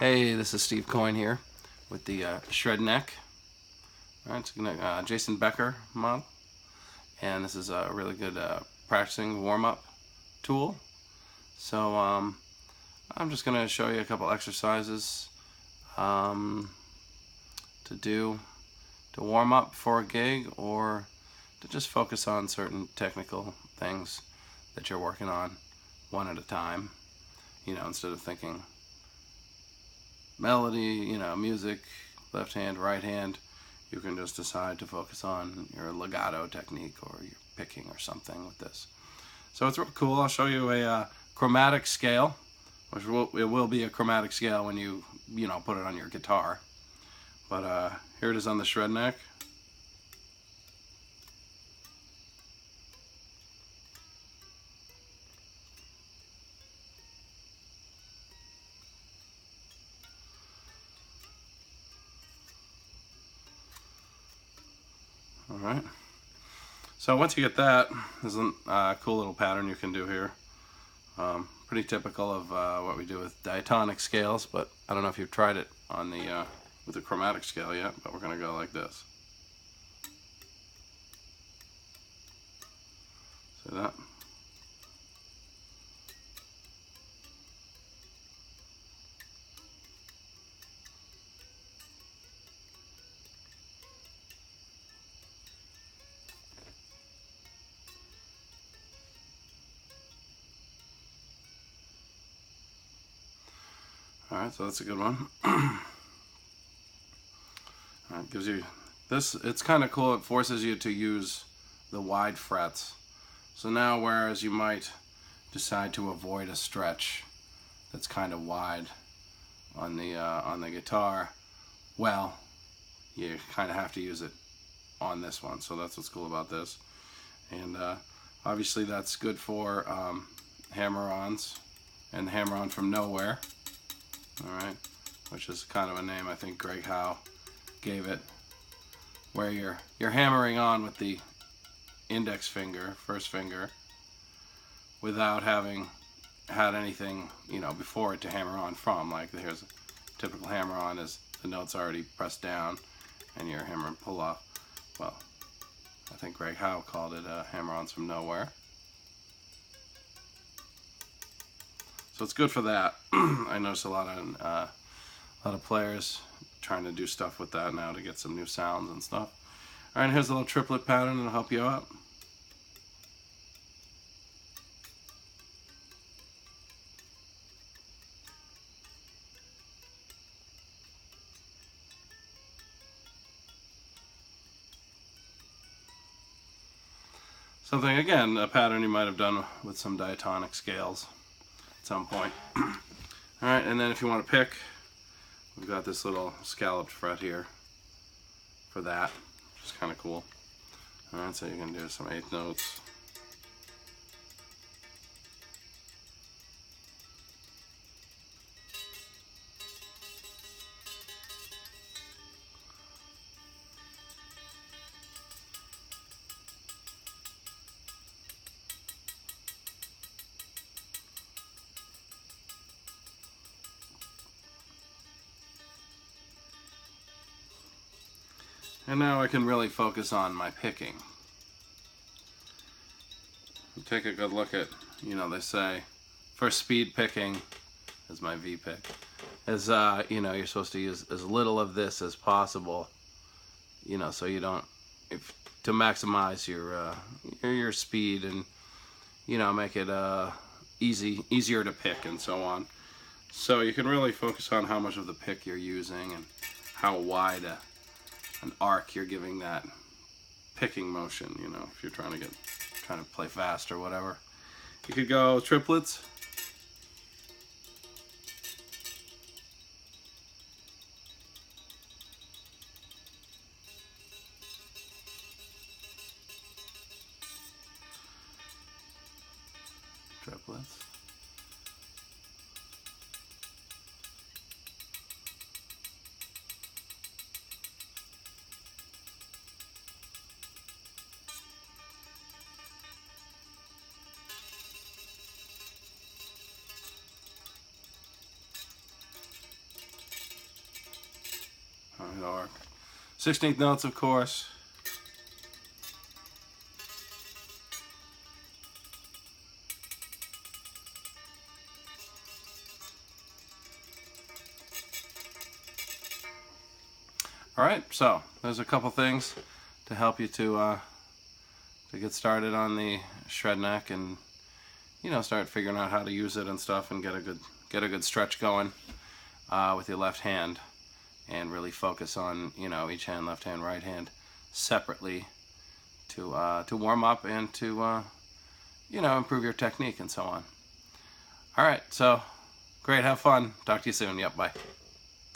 Hey, this is Steve Coyne here with the Shredneck. All right, it's Jason Becker model, and this is a really good practicing warm-up tool. So I'm just going to show you a couple exercises to do to warm up for a gig, or to just focus on certain technical things that you're working on one at a time. You know, instead of thinking melody, music, left hand, right hand, you can just decide to focus on your legato technique or your picking or something with this. So it's real cool. I'll show you a chromatic scale, which it will be a chromatic scale when you put it on your guitar. But here it is on the Shredneck. Alright, so once you get that, there's a cool little pattern you can do here. Pretty typical of what we do with diatonic scales, but I don't know if you've tried it on the with the chromatic scale yet, but we're going to go like this. See that? Alright, so that's a good one. It gives you this, it's kind of cool. It forces you to use the wide frets. So now, whereas you might decide to avoid a stretch that's kind of wide on the guitar, well, you kind of have to use it on this one. So that's what's cool about this. And obviously that's good for hammer-ons and the hammer-on from nowhere. Alright, which is kind of a name I think Greg Howe gave it, where you're hammering on with the index finger, first finger, without having had anything before it to hammer on from. Like here's a typical hammer on, is the note's already pressed down and you're hammering pull off. Well, I think Greg Howe called it hammer-ons from nowhere. So it's good for that. I notice a lot of players trying to do stuff with that now to get some new sounds and stuff. All right, here's a little triplet pattern that'll help you out. Something, again, a pattern you might have done with some diatonic scales at some point. Alright, and then if you want to pick, we've got this little scalloped fret here for that, which is kind of cool. Alright, so you can do some eighth notes. And now I can really focus on my picking. Take a good look at, they say for speed picking, as my V pick, is you're supposed to use as little of this as possible, so you don't, to maximize your speed and make it easier to pick and so on. So you can really focus on how much of the pick you're using and how wide an arc you're giving that picking motion. If you're trying to play fast or whatever, you could go triplets. Triplets. It'll work. 16th notes, of course. Alright, so there's a couple things to help you to get started on the Shredneck and, you know, start figuring out how to use it and stuff and get a good stretch going with your left hand, and really focus on, you know, each hand, left hand, right hand, separately to warm up and to you know, improve your technique and so on. Alright, so great, have fun. Talk to you soon. Yep, bye.